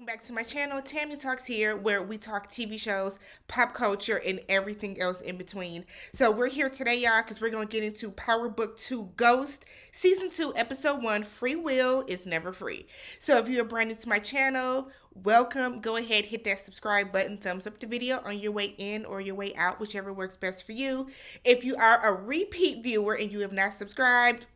Welcome back to my channel. Tammy Talks here, where we talk TV shows, pop culture, and everything else in between. So we're here today, y'all, because we're going to get into Power Book 2 Ghost, Season 2, Episode 1, Free Will is Never Free. So if you're brand new to my channel, welcome. Go ahead, hit that subscribe button, thumbs up the video on your way in or your way out, whichever works best for you. If you are a repeat viewer and you have not subscribed,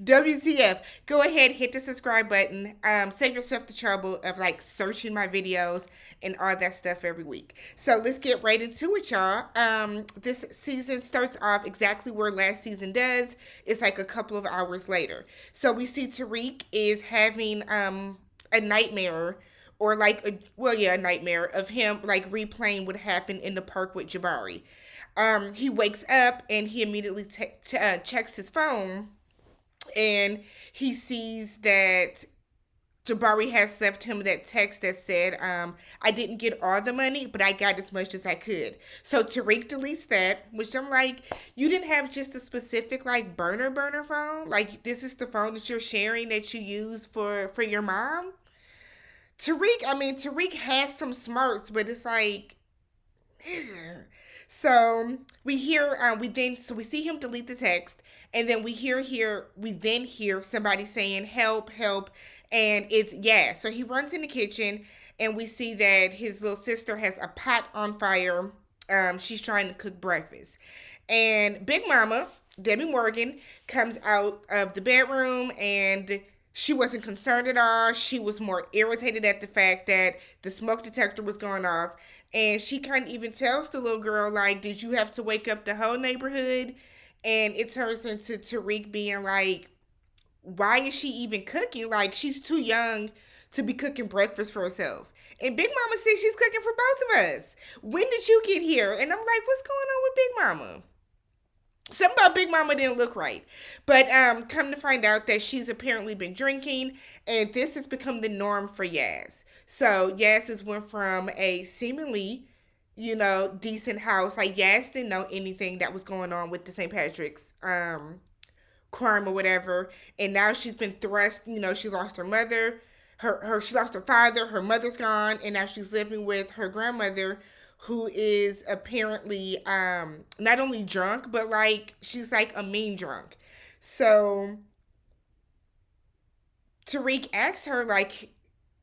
WTF. Go ahead, hit the subscribe button. Save yourself the trouble of like searching my videos and all that stuff every week. So let's get right into it, y'all. This season starts off exactly where last season does. It's like a couple of hours later. So we see Tariq is having a nightmare, or like a nightmare of him like replaying what happened in the park with Jabari. He wakes up and he immediately checks his phone, and he sees that Jabari has left him that text that said, I didn't get all the money, but I got as much as I could. So Tariq deletes that, which I'm like, you didn't have just a specific like burner phone? Like this is the phone that you're sharing that you use for your mom? Tariq has some smarts, but it's like, ugh. So we see him delete the text, and then we then hear somebody saying help, help, and it's yeah. So he runs in the kitchen, and we see that his little sister has a pot on fire. She's trying to cook breakfast, and Big Mama Debbie Morgan comes out of the bedroom, and she wasn't concerned at all. She was more irritated at the fact that the smoke detector was going off. And she kind of even tells the little girl, like, did you have to wake up the whole neighborhood? And it turns into Tariq being like, why is she even cooking? Like, she's too young to be cooking breakfast for herself. And Big Mama says she's cooking for both of us. When did you get here? And I'm like, what's going on with Big Mama? Something about Big Mama didn't look right. But come to find out that she's apparently been drinking, and this has become the norm for Yaz. So Yaz has went from a seemingly, decent house. Like Yaz didn't know anything that was going on with the St. Patrick's crime or whatever. And now she's been thrust, she lost her mother, she lost her father, her mother's gone, and now she's living with her grandmother, who is apparently not only drunk, but like she's like a mean drunk. So Tariq asks her like,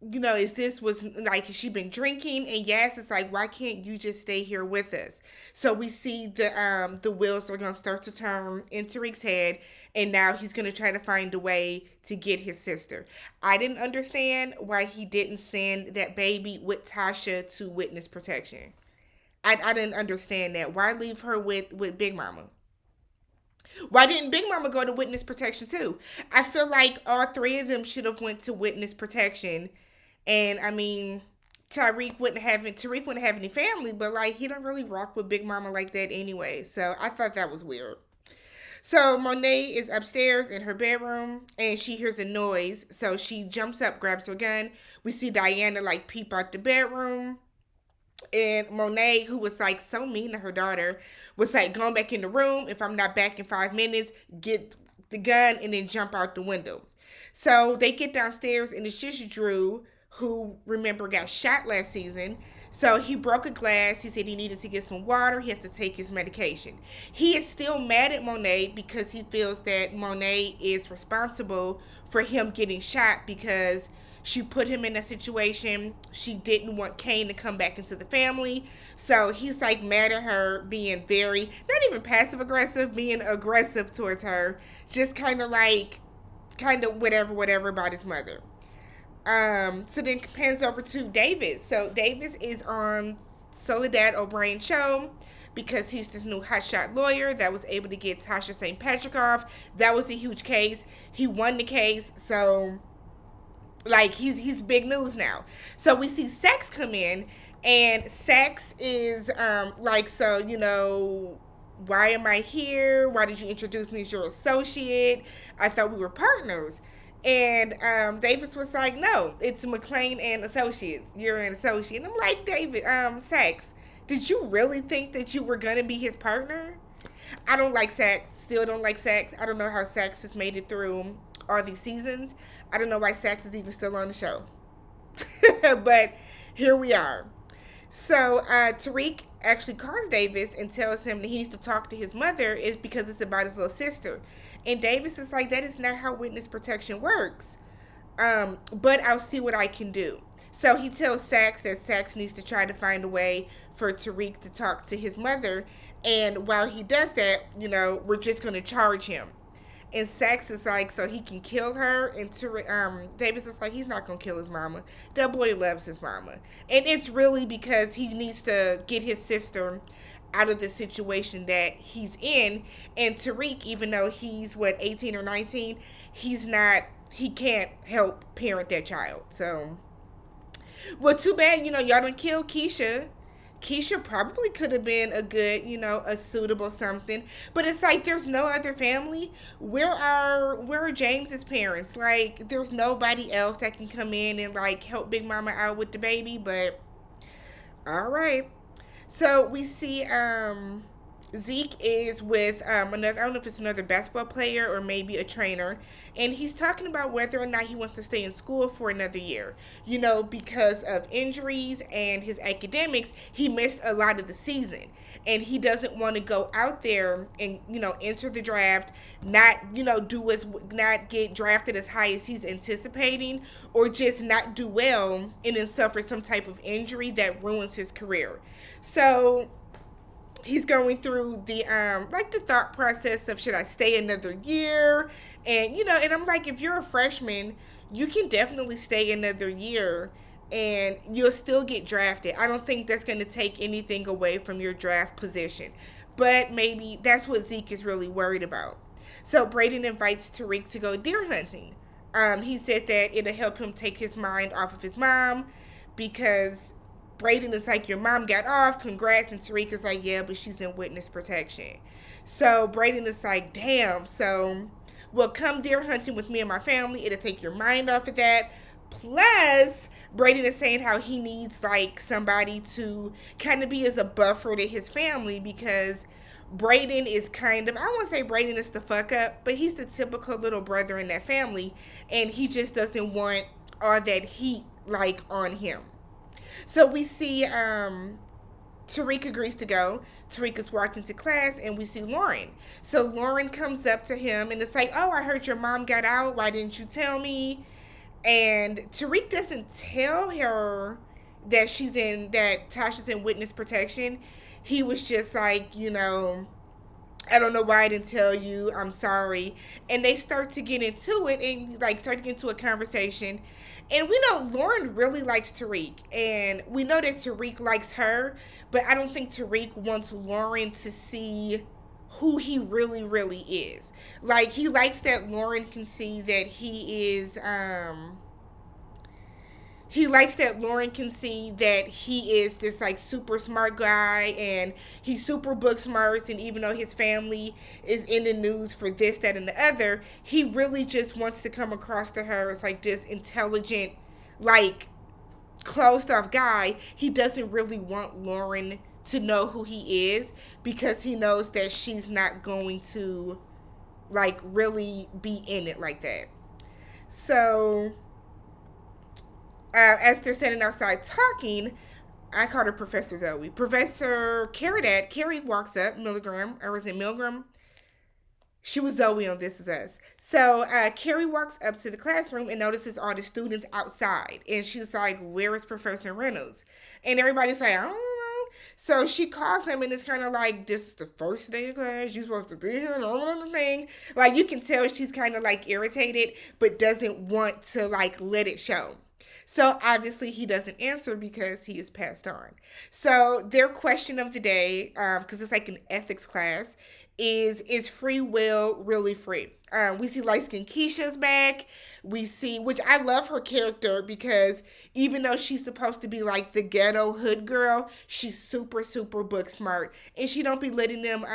is this was like, has she been drinking? And yes, it's like, why can't you just stay here with us? So we see the wheels are gonna start to turn in Tariq's head, and now he's gonna try to find a way to get his sister. I didn't understand why he didn't send that baby with Tasha to witness protection. I didn't understand that. Why leave her with Big Mama? Why didn't Big Mama go to witness protection too? I feel like all three of them should have went to witness protection. And I mean, Tariq wouldn't have any family, but like he don't really rock with Big Mama like that anyway. So I thought that was weird. So Monet is upstairs in her bedroom, and she hears a noise. So she jumps up, grabs her gun. We see Diana like peep out the bedroom. And Monet, who was like so mean to her daughter, was like, going back in the room. If I'm not back in 5 minutes, get the gun and then jump out the window. So they get downstairs, and it's just Drew, who, remember, got shot last season. So he broke a glass. He said he needed to get some water. He has to take his medication. He is still mad at Monet because he feels that Monet is responsible for him getting shot because she put him in a situation. She didn't want Kane to come back into the family. So he's like mad at her, being very, not even passive aggressive, being aggressive towards her. Just kind of whatever about his mother. So then pans over to Davis. So Davis is on Soledad O'Brien's show because he's this new hotshot lawyer that was able to get Tasha St. Patrick off. That was a huge case. He won the case. So like he's big news now. So we see Saxe come in, and Saxe is like, so why am I here? Why did you introduce me as your associate? I thought we were partners. And Davis was like, no, it's McLean and Associates. You're an associate. And I'm like, David, Saxe, did you really think that you were gonna be his partner? I don't like Saxe. Still don't like Saxe. I don't know how Saxe has made it through all these seasons. I don't know why Saxe is even still on the show. But here we are. So Tariq actually calls Davis and tells him that he needs to talk to his mother is because it's about his little sister. And Davis is like, that is not how witness protection works. But I'll see what I can do. So he tells Saxe that Saxe needs to try to find a way for Tariq to talk to his mother. And while he does that, we're just going to charge him. And Saxe is like, so he can kill her. And Davis is like, he's not going to kill his mama. That boy loves his mama. And it's really because he needs to get his sister out of the situation that he's in. And Tariq, even though he's, 18 or 19, he can't help parent that child. So, well, too bad, y'all done killed Keisha. Keisha probably could have been a good, a suitable something. But it's like there's no other family. Where are James's parents? Like there's nobody else that can come in and like help Big Mama out with the baby, but all right. So we see Zeke is with another. I don't know if it's another basketball player or maybe a trainer, and he's talking about whether or not he wants to stay in school for another year. Because of injuries and his academics, he missed a lot of the season, and he doesn't want to go out there and enter the draft, not not get drafted as high as he's anticipating, or just not do well and then suffer some type of injury that ruins his career. So he's going through the the thought process of should I stay another year, and I'm like, if you're a freshman, you can definitely stay another year and you'll still get drafted. I don't think that's going to take anything away from your draft position, but maybe that's what Zeke is really worried about. So Braden invites Tariq to go deer hunting. He said that it'll help him take his mind off of his mom because Braden is like, your mom got off, congrats. And Tariq is like, yeah, but she's in witness protection. So Braden is like, damn. So, well, come deer hunting with me and my family. It'll take your mind off of that. Plus, Braden is saying how he needs like somebody to kind of be as a buffer to his family because Braden is kind of, I won't say Braden is the fuck up, but he's the typical little brother in that family, and he just doesn't want all that heat like on him. So we see Tariq agrees to go. Tariq is walking to class, and we see Lauren. So Lauren comes up to him, and it's like, oh, I heard your mom got out. Why didn't you tell me? And Tariq doesn't tell her that Tasha's in witness protection. He was just like, I don't know why I didn't tell you. I'm sorry. And they start to get into it and like start to get into a conversation. And we know Lauren really likes Tariq. And we know that Tariq likes her. But I don't think Tariq wants Lauren to see who he really, really is. Like, he likes that Lauren can see that he likes that Lauren can see that he is this like super smart guy and he's super book smart, and even though his family is in the news for this, that, and the other, he really just wants to come across to her as like this intelligent, like closed off guy. He doesn't really want Lauren to know who he is because he knows that she's not going to like really be in it like that. So as they're standing outside talking, I called her Professor Zoe. Professor Carrie walks up, Milligram, or was it Milgram? She was Zoe on This Is Us. So Carrie walks up to the classroom and notices all the students outside. And she's like, where is Professor Reynolds? And everybody's like, I don't know. So she calls him and it's kind of like, this is the first day of class. You're supposed to be here and all of the thing. Like, you can tell she's kind of like irritated, but doesn't want to like let it show. So obviously he doesn't answer because he is passed on. So their question of the day, because it's like an ethics class, is free will really free? We see light skinned Keisha's back. We see, which I love her character because even though she's supposed to be like the ghetto hood girl, she's super, super book smart. And she don't be letting them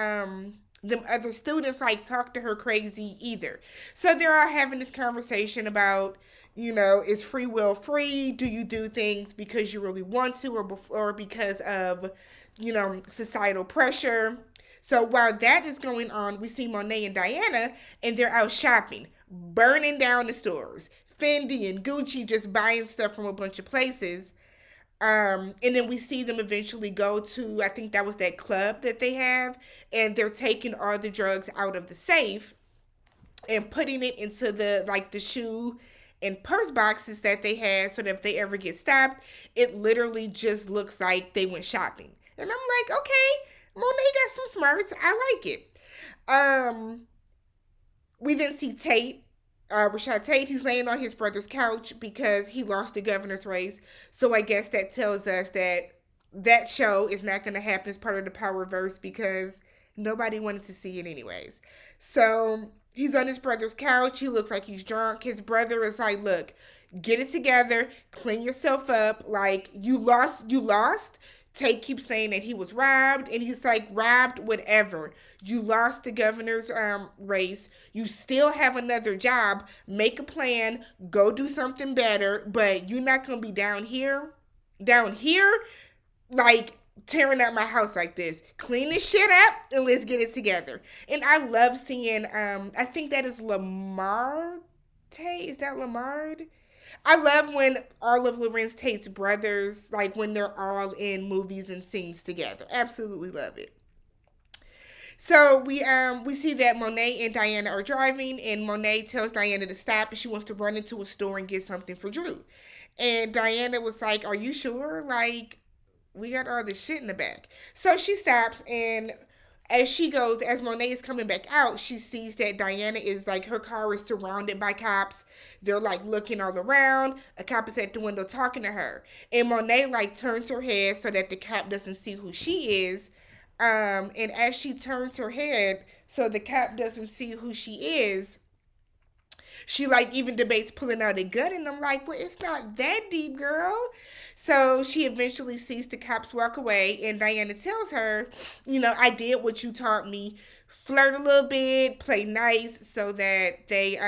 other students like talk to her crazy either. So they're all having this conversation about, is free will free? Do you do things because you really want to or because of, societal pressure? So while that is going on, we see Monet and Diana, and they're out shopping, burning down the stores, Fendi and Gucci, just buying stuff from a bunch of places. And then we see them eventually go to, I think that was that club that they have, and they're taking all the drugs out of the safe and putting it into the like the shoe and purse boxes that they had, so that if they ever get stopped, it literally just looks like they went shopping. And I'm like, okay, Monet got some smarts. I like it. Um, we then see Tate, Rashad Tate. He's laying on his brother's couch because he lost the governor's race. So I guess that tells us that that show is not going to happen as part of the Powerverse because nobody wanted to see it anyways. So he's on his brother's couch. He looks like he's drunk. His brother is like, look, get it together, clean yourself up. Like, you lost, you lost. Tate keeps saying that he was robbed, and he's like, robbed, whatever. You lost the governor's race. You still have another job. Make a plan. Go do something better. But you're not gonna be down here, like tearing up my house like this. Clean this shit up and let's get it together. And I love seeing. I think that is Lamar Tate. Is that Lamard? I love when all of Lorenz Tate's brothers, like when they're all in movies and scenes together. Absolutely love it. So we see that Monet and Diana are driving, and Monet tells Diana to stop, and she wants to run into a store and get something for Drew. And Diana was like, "Are you sure? Like, we got all this shit in the back." So she stops, and as she goes, as Monet is coming back out, she sees that Diana is like, her car is surrounded by cops. They're like looking all around. A cop is at the window talking to her. And Monet like turns her head so that the cop doesn't see who she is. And as she turns her head so the cop doesn't see who she is, she like even debates pulling out a gun, and I'm like, well, it's not that deep, girl. So she eventually sees the cops walk away, and Diana tells her, I did what you taught me. Flirt a little bit, play nice, so that they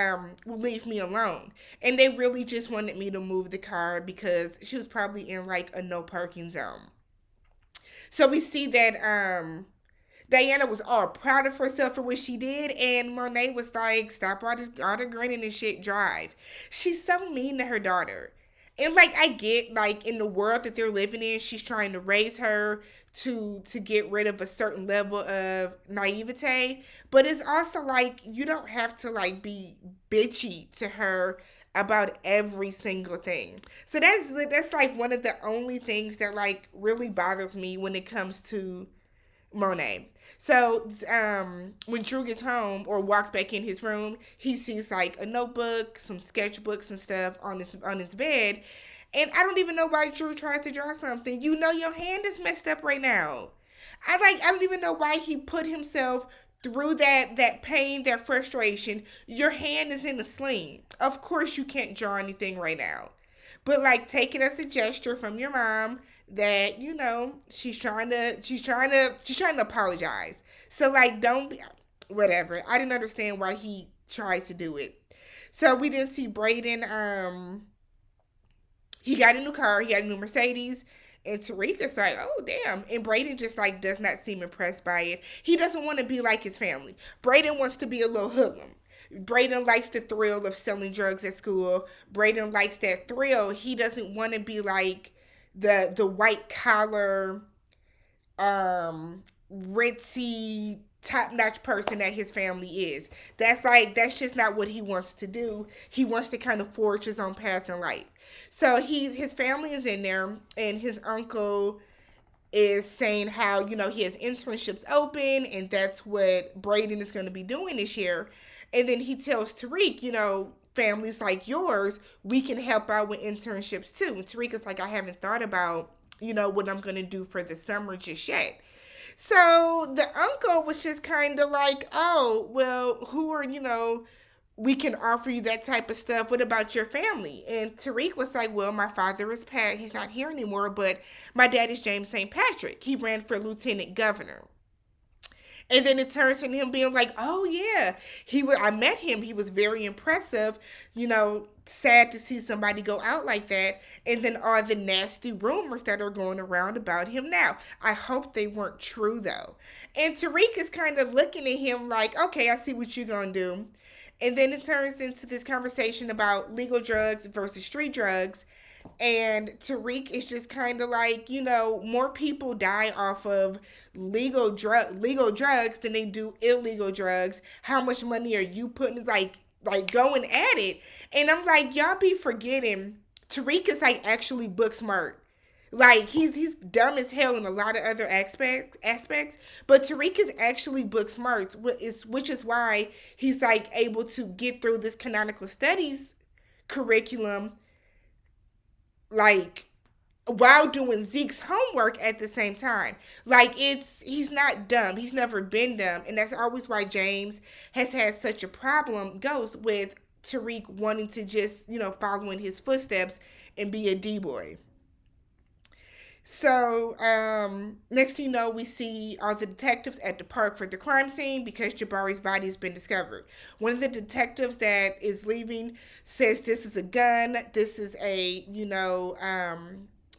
will leave me alone. And they really just wanted me to move the car because she was probably in like a no parking zone. So we see that Diana was all proud of herself for what she did, and Monet was like, "Stop all the grinning and shit. Drive." She's so mean to her daughter, and like I get like in the world that they're living in, she's trying to raise her to get rid of a certain level of naivete, but it's also like you don't have to like be bitchy to her about every single thing. So that's like one of the only things that like really bothers me when it comes to Monet. So when Drew gets home or walks back in his room, he sees like a notebook, some sketchbooks and stuff on his bed. And I don't even know why Drew tried to draw something. Your hand is messed up right now. I don't even know why he put himself through that pain, that frustration. Your hand is in a sling. Of course you can't draw anything right now. But like take it as a gesture from your mom that she's trying to apologize. So like don't be whatever. I didn't understand why he tries to do it. So we didn't see Braden. He got a new car. He got a new Mercedes. And Tarika's like, oh damn. And Braden just like does not seem impressed by it. He doesn't want to be like his family. Braden wants to be a little hoodlum. Braden likes the thrill of selling drugs at school. Braden likes that thrill. He doesn't want to be like the white collar, ritzy, top notch person that his family is. That's just not what he wants to do. He wants to kind of forge his own path in life. So his family is in there, and his uncle is saying how he has internships open, and that's what Braden is going to be doing this year. And then he tells Tariq, families like yours, we can help out with internships too. And Tariq is like, I haven't thought about what I'm going to do for the summer just yet. So the uncle was just kind of like, oh, well, who are, we can offer you that type of stuff. What about your family? And Tariq was like, well, my father is Pat. He's not here anymore, but my dad is James St. Patrick. He ran for lieutenant governor. And then it turns into him being like, "Oh yeah, I met him. He was very impressive. Sad to see somebody go out like that." And then all the nasty rumors that are going around about him now. I hope they weren't true though. And Tariq is kind of looking at him like, "Okay, I see what you're gonna do." And then it turns into this conversation about legal drugs versus street drugs. And Tariq is just kind of like, more people die off of legal drugs than they do illegal drugs. How much money are you putting like going at it? And I'm like, y'all be forgetting Tariq is like actually book smart. Like he's dumb as hell in a lot of other aspects, but Tariq is actually book smart, which is why he's like able to get through this canonical studies curriculum, like while doing Zeke's homework at the same time. Like he's not dumb. He's never been dumb, and that's always why James has had such a problem Ghost with Tariq wanting to just follow in his footsteps and be a D boy. So, next thing you know, we see all the detectives at the park for the crime scene because Jabari's body has been discovered. One of the detectives that is leaving says this is a gun. This is a,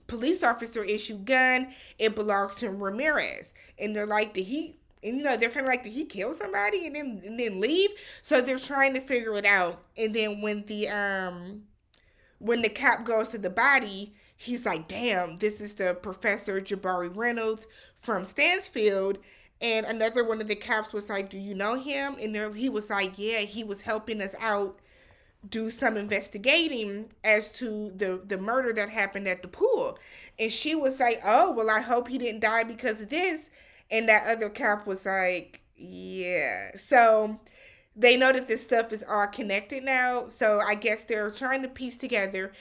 police officer issued gun. It belongs to Ramirez. And they're like, did he, and they're kind of like, did he kill somebody and then leave? So they're trying to figure it out. And then when the cop goes to the body, he's like, damn, this is the Professor Jabari Reynolds from Stansfield. And another one of the cops was like, do you know him? And he was like, yeah, he was helping us out do some investigating as to the murder that happened at the pool. And she was like, oh, well, I hope he didn't die because of this. And that other cop was like, yeah. So they know that this stuff is all connected now. So I guess they're trying to piece together,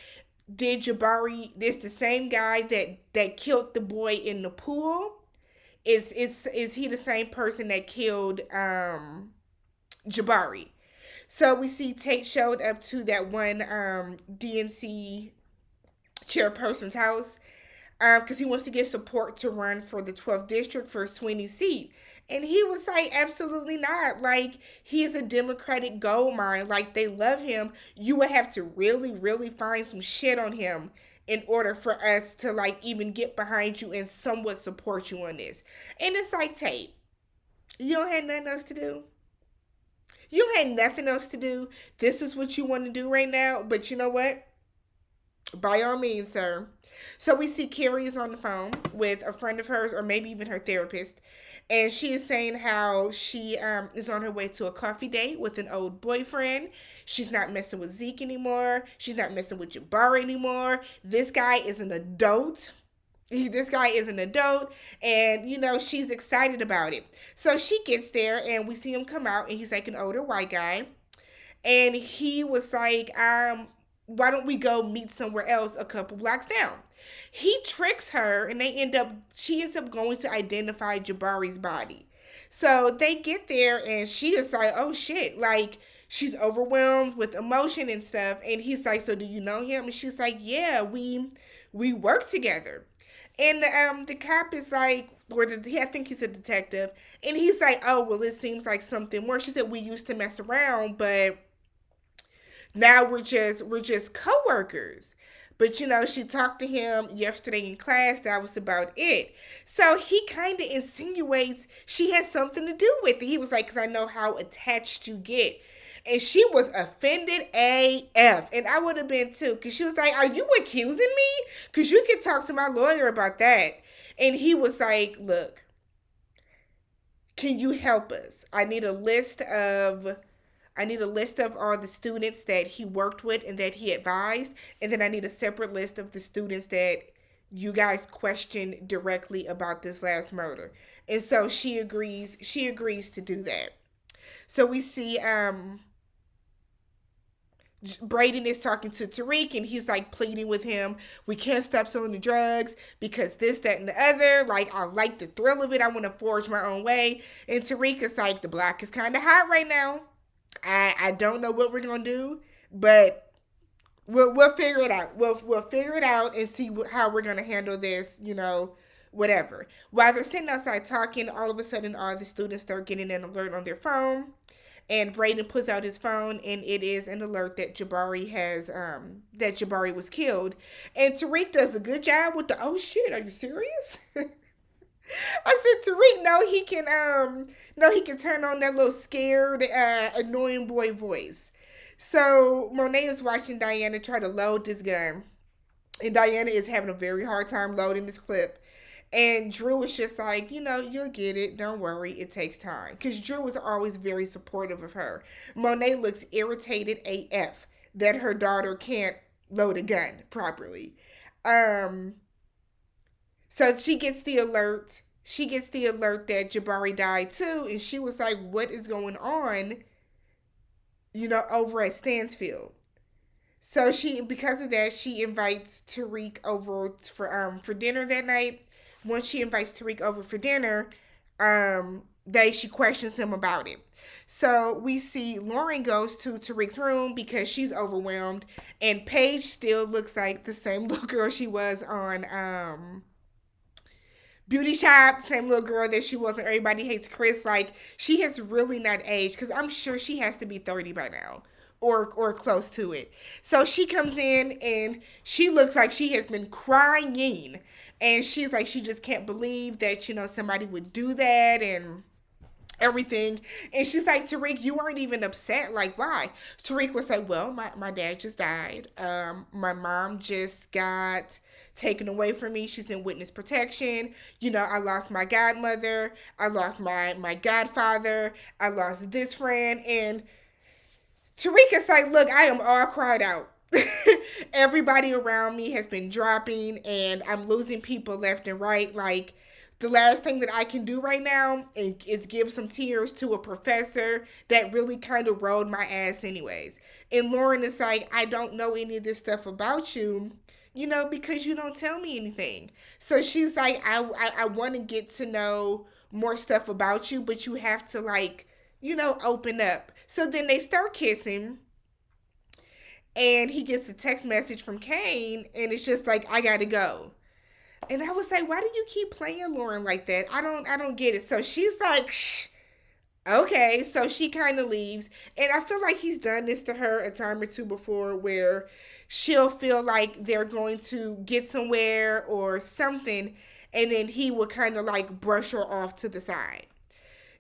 did Jabari, this the same guy that killed the boy in the pool? Is he the same person that killed Jabari? So we see Tate showed up to that one DNC chairperson's house because he wants to get support to run for the 12th district for his 20 seat. And he was like, absolutely not. Like, he is a Democratic gold mine. Like, they love him. You would have to really, really find some shit on him in order for us to, like, even get behind you and somewhat support you on this. And it's like, Tate, you don't have nothing else to do. You had nothing else to do. This is what you want to do right now. But you know what? By all means, sir. So we see Carrie is on the phone with a friend of hers, or maybe even her therapist, and she is saying how she is on her way to a coffee date with an old boyfriend. She's not messing with Zeke anymore. She's not messing with Jabari anymore. This guy is an adult. This guy is an adult, and she's excited about it. So she gets there, and we see him come out, and he's like an older white guy, and he was like, why don't we go meet somewhere else a couple blocks down? He tricks her, and she ends up going to identify Jabari's body. So they get there, and she is like, oh shit, like she's overwhelmed with emotion and stuff. And he's like, so do you know him? And she's like, yeah, we work together. And the cop is like, I think he's a detective, and he's like, oh well, it seems like something more. She said we used to mess around, but now we're just coworkers. But she talked to him yesterday in class. That was about it. So he kind of insinuates she has something to do with it. He was like, because I know how attached you get. And she was offended AF. And I would have been too. Because she was like, are you accusing me? Because you can talk to my lawyer about that. And he was like, look, can you help us? I need a list of all the students that he worked with and that he advised, and then I need a separate list of the students that you guys questioned directly about this last murder. And so she agrees to do that. So we see Braden is talking to Tariq, and he's like pleading with him, we can't stop selling the drugs because this, that, and the other. Like, I like the thrill of it. I want to forge my own way. And Tariq is like, the block is kind of hot right now. I don't know what we're gonna do, but we'll figure it out. We'll figure it out and see how we're gonna handle this. whatever. While they're sitting outside talking, all of a sudden all the students start getting an alert on their phone. And Brayden pulls out his phone, and it is an alert that Jabari was killed. And Tariq does a good job with the, oh shit, are you serious? I said, Tariq, no, he can turn on that little scared, annoying boy voice. So Monet is watching Diana try to load this gun, and Diana is having a very hard time loading this clip. And Drew was just like, you'll get it. Don't worry. It takes time. Because Drew was always very supportive of her. Monet looks irritated AF that her daughter can't load a gun properly. So she gets the alert. She gets the alert that Jabari died too. And she was like, what is going on, over at Stansfield? So because of that, she invites Tariq over for dinner that night. Once she invites Tariq over for dinner, she questions him about it. So we see Lauren goes to Tariq's room because she's overwhelmed, and Paige still looks like the same little girl she was on Beauty Shop, same little girl that she was on Everybody Hates Chris. Like, she has really not aged, because I'm sure she has to be 30 by now. Or close to it. So she comes in and she looks like she has been crying. And she's like, she just can't believe that, somebody would do that and everything. And she's like, Tariq, you weren't even upset. Like, why? Tariq was like, well, my dad just died. My mom just got taken away from me. She's in witness protection. I lost my godmother. I lost my godfather. I lost this friend. And Tariq is like, look, I am all cried out. Everybody around me has been dropping, and I'm losing people left and right. Like, the last thing that I can do right now is give some tears to a professor that really kind of rolled my ass anyways. And Lauren is like, I don't know any of this stuff about you, because you don't tell me anything. So she's like, I want to get to know more stuff about you, but you have to, like, open up. So then they start kissing, and he gets a text message from Kane, and it's just like, I gotta go. And I was like, why do you keep playing Lauren like that? I don't get it. So she's like, shh. Okay, so she kind of leaves, and I feel like he's done this to her a time or two before, where she'll feel like they're going to get somewhere or something, and then he will kind of like brush her off to the side.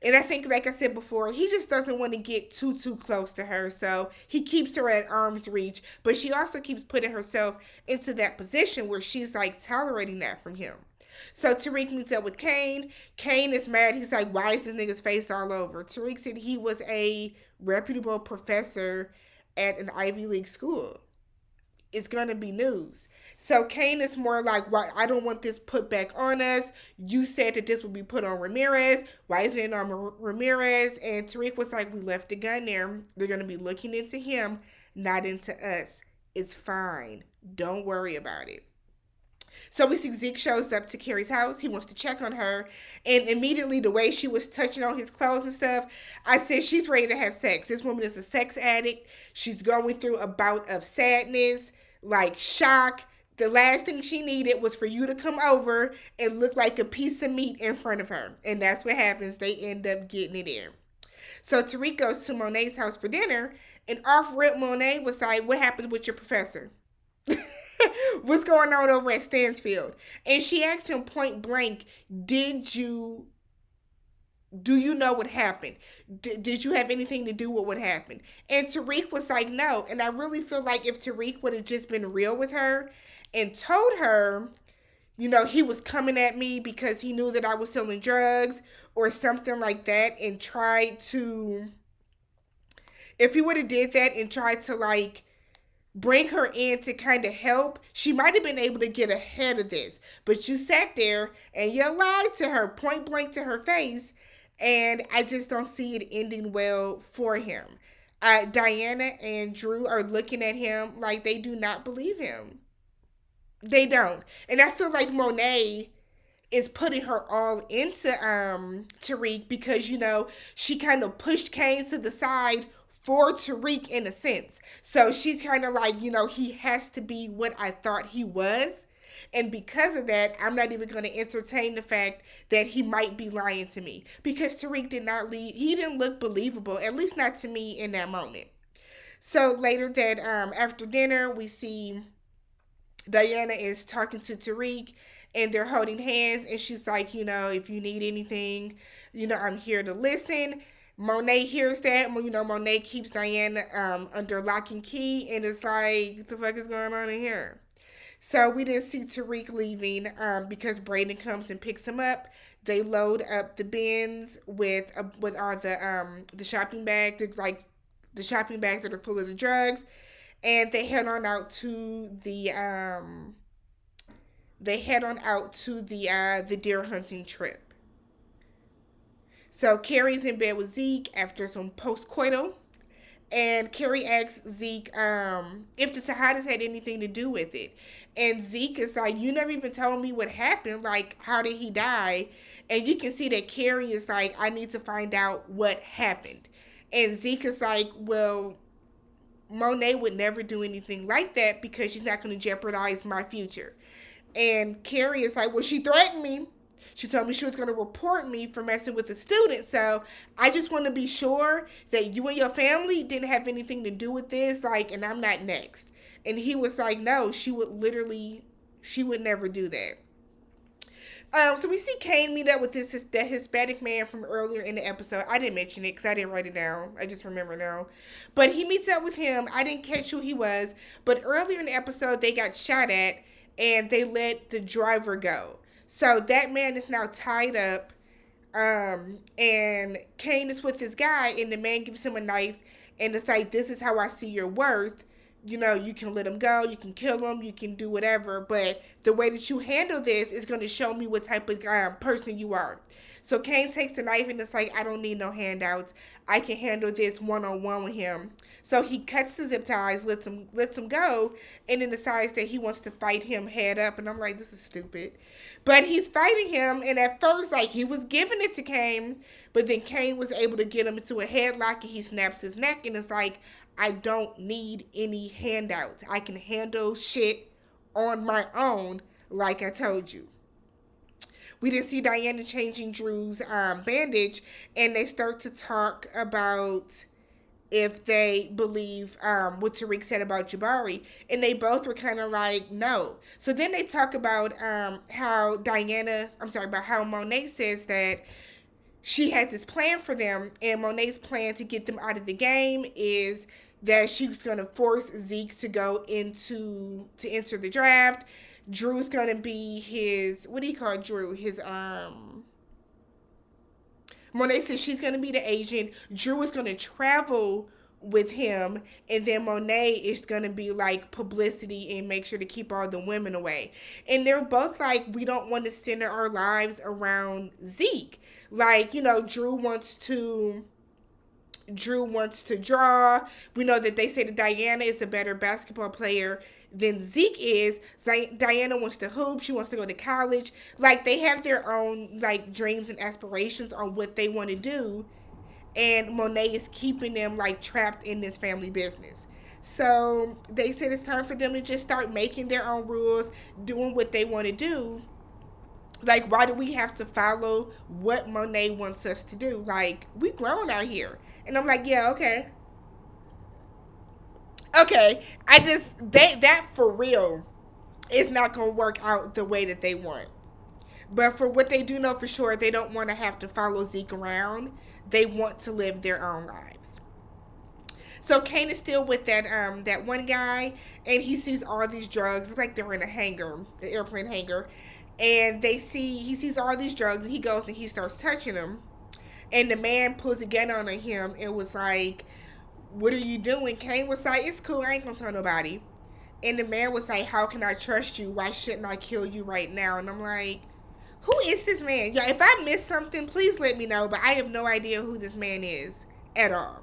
And I think, like I said before, he just doesn't want to get too close to her. So he keeps her at arm's reach. But she also keeps putting herself into that position where she's, like, tolerating that from him. So Tariq meets up with Kane. Kane is mad. He's like, why is this nigga's face all over? Tariq said he was a reputable professor at an Ivy League school. It's going to be news. So Kane is more like, why? I don't want this put back on us. You said that this would be put on Ramirez. Why isn't it on Ramirez? And Tariq was like, we left the gun there. They're going to be looking into him, not into us. It's fine. Don't worry about it. So we see Zeke shows up to Carrie's house. He wants to check on her. And immediately, the way she was touching on his clothes and stuff, I said, she's ready to have sex. This woman is a sex addict. She's going through a bout of sadness, like shock. The last thing she needed was for you to come over and look like a piece of meat in front of her. And that's what happens. They end up getting it in. So Tariq goes to Monet's house for dinner. And off rip, Monet was like, what happens with your professor? What's going on over at Stansfield? And she asked him point blank, do you know what happened? Did you have anything to do with what happened? And Tariq was like, no. And I really feel like if Tariq would have just been real with her and told her, he was coming at me because he knew that I was selling drugs or something like that, and tried to, if he would have did that and tried to, like, bring her in to kind of help, she might have been able to get ahead of this. But you sat there and you lied to her point blank to her face, and I just don't see it ending well for him. Diana and Drew are looking at him like they do not believe him. They don't. And I feel like Monet is putting her all into Tariq because, she kind of pushed Kane to the side for Tariq in a sense. So she's kind of like, he has to be what I thought he was. And because of that, I'm not even going to entertain the fact that he might be lying to me. Because Tariq did not leave, he didn't look believable, at least not to me in that moment. So later that after dinner, we see Diana is talking to Tariq and they're holding hands and she's like, if you need anything, I'm here to listen. Monet hears that. Monet keeps Diana under lock and key and it's like, what the fuck is going on in here? So we didn't see Tariq leaving because Braden comes and picks him up. They load up the bins with all the shopping bags, like the shopping bags that are full of the drugs, and they head on out to the deer hunting trip. So Carrie's in bed with Zeke after some postcoital, and Carrie asks Zeke if the Tejadas had anything to do with it. And Zeke is like, you never even told me what happened. Like, how did he die? And you can see that Carrie is like, I need to find out what happened. And Zeke is like, well, Monet would never do anything like that because she's not going to jeopardize my future. And Carrie is like, well, she threatened me. She told me she was going to report me for messing with a student. So I just want to be sure that you and your family didn't have anything to do with this. Like, and I'm not next. And he was like, no, she would never do that. So we see Kane meet up with that Hispanic man from earlier in the episode. I didn't mention it because I didn't write it down. I just remember now. But he meets up with him. I didn't catch who he was. But earlier in the episode, they got shot at and they let the driver go. So that man is now tied up. And Kane is with this guy and the man gives him a knife. And it's like, this is how I see your worth. You can let him go, you can kill him, you can do whatever, but the way that you handle this is going to show me what type of person you are. So Kane takes the knife and it's like, I don't need no handouts. I can handle this one-on-one with him. So he cuts the zip ties, lets him go, and then decides that he wants to fight him head up. And I'm like, this is stupid. But he's fighting him, and at first, like, he was giving it to Kane, but then Kane was able to get him into a headlock, and he snaps his neck, and it's like, I don't need any handouts. I can handle shit on my own, like I told you. We didn't see Diana changing Drew's bandage, and they start to talk about if they believe what Tariq said about Jabari, and they both were kind of like, no. So then they talk about how Monet says that she had this plan for them, and Monet's plan to get them out of the game is that she was going to force Zeke to go to enter the draft. Drew's going to be his, what do you call Drew? Monet says she's going to be the agent. Drew is going to travel with him, and then Monet is going to be like publicity and make sure to keep all the women away. And they're both like, we don't want to center our lives around Zeke. Like, Drew wants to draw. We know that they say that Diana is a better basketball player than Zeke is. Diana wants to hoop. She wants to go to college. Like, they have their own, like, dreams and aspirations on what they want to do. And Monet is keeping them, like, trapped in this family business. So they said it's time for them to just start making their own rules, doing what they want to do. Like, why do we have to follow what Monet wants us to do? Like, we grown out here. And I'm like, yeah, okay. Okay. That for real is not going to work out the way that they want. But for what they do know for sure, they don't want to have to follow Zeke around. They want to live their own lives. So Kane is still with that one guy, and he sees all these drugs. It's like they're in a hangar, the airplane hangar. And he sees all these drugs, and he goes and he starts touching them. And the man pulls a gun on him and was like, what are you doing? Kane was like, it's cool, I ain't gonna tell nobody. And the man was like, how can I trust you? Why shouldn't I kill you right now? And I'm like, who is this man? Yeah, if I missed something, please let me know. But I have no idea who this man is at all.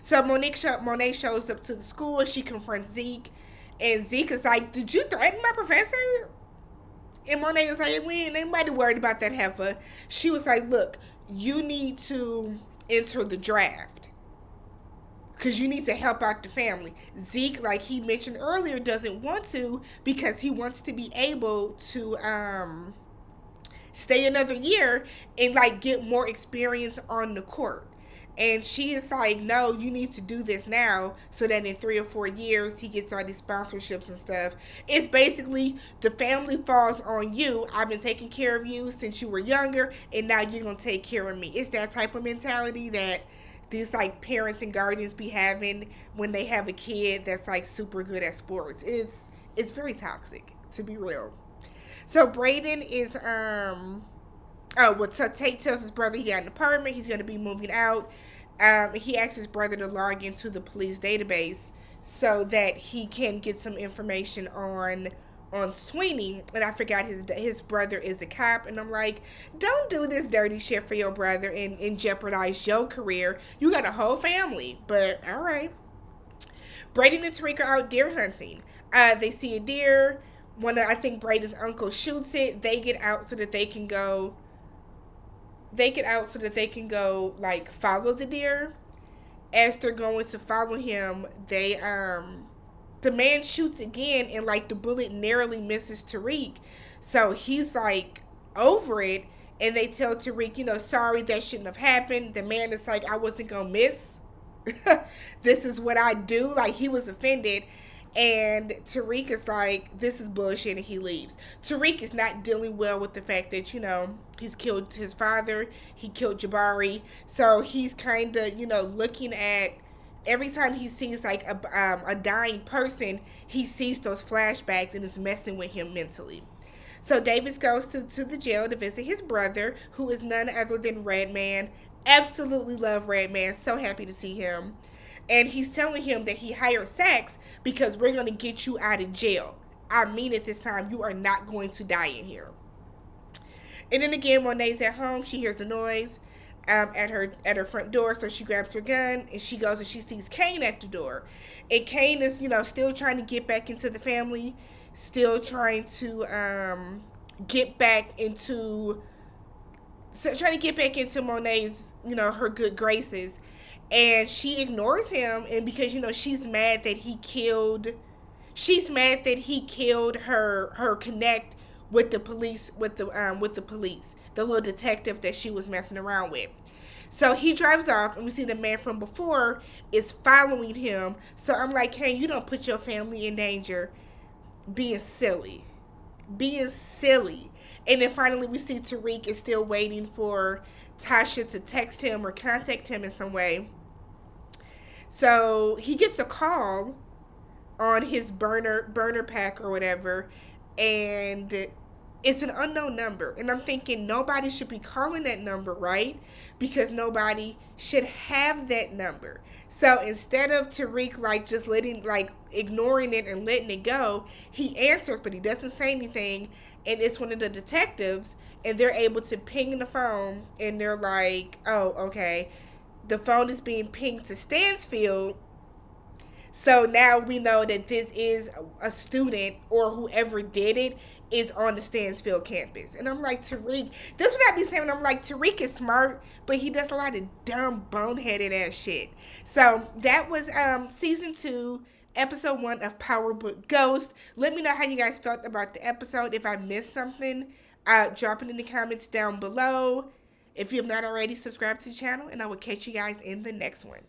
So Monet shows up to the school. She confronts Zeke. And Zeke is like, did you threaten my professor? And Monet was like, we ain't anybody worried about that heifer. She was like, look, you need to enter the draft. because you need to help out the family. Zeke, like he mentioned earlier, doesn't want to because he wants to be able to stay another year and like get more experience on the court. And she is like, no, you need to do this now so that in 3 or 4 years he gets all these sponsorships and stuff. It's basically the family falls on you. I've been taking care of you since you were younger, and now you're going to take care of me. It's that type of mentality that these like parents and guardians be having when they have a kid that's like super good at sports. It's very toxic, to be real. So Braden is oh well, so Tate tells his brother he got an apartment, he's gonna be moving out. He asks his brother to log into the police database so that he can get some information on Sweeney. And I forgot his brother is a cop, and I'm like, don't do this dirty shit for your brother and jeopardize your career. You got a whole family, but all right. Braden and Tariq are out deer hunting. They see a deer. I think Braden's uncle shoots it. They get out so that they can go. They get out so that they can go like follow the deer. As they're going to follow him, the man shoots again, and like the bullet narrowly misses Tariq. So he's like over it, and they tell Tariq, sorry, that shouldn't have happened. The man is like, I wasn't gonna miss. This is what I do. Like, he was offended. And Tariq is like, this is bullshit, and he leaves. Tariq is not dealing well with the fact that, he's killed his father. He killed Jabari. So he's kind of, looking at every time he sees like a dying person, he sees those flashbacks, and it's messing with him mentally. So Davis goes to the jail to visit his brother, who is none other than Redman. Absolutely love Redman. So happy to see him. And he's telling him that he hired Saxe because we're going to get you out of jail. I mean it this time. You are not going to die in here. And then again, Monet's at home. She hears a noise at her front door, so she grabs her gun and she goes and she sees Kane at the door. And Kane is, still trying to get back into the family, still trying to get back into Monet's, her good graces. And she ignores him, and because she's mad that he killed her connect with the police, with the police, the little detective that she was messing around with. So he drives off, and we see the man from before is following him. So I'm like, hey, you don't put your family in danger being silly. And then finally we see Tariq is still waiting for Tasha to text him or contact him in some way. So he gets a call on his burner pack or whatever, and it's an unknown number. And I'm thinking nobody should be calling that number, right? Because nobody should have that number. So instead of Tariq just ignoring it and letting it go, he answers, but he doesn't say anything. And it's one of the detectives, and they're able to ping the phone, and they're like, oh, okay. The phone is being pinged to Stansfield. So now we know that this is a student, or whoever did it is on the Stansfield campus. And I'm like, Tariq, that's what I be saying. I'm like, Tariq is smart, but he does a lot of dumb, boneheaded ass shit. So that was season 2, episode 1 of Power Book Ghost. Let me know how you guys felt about the episode. If I missed something, drop it in the comments down below. If you have not already, subscribe to the channel, and I will catch you guys in the next one.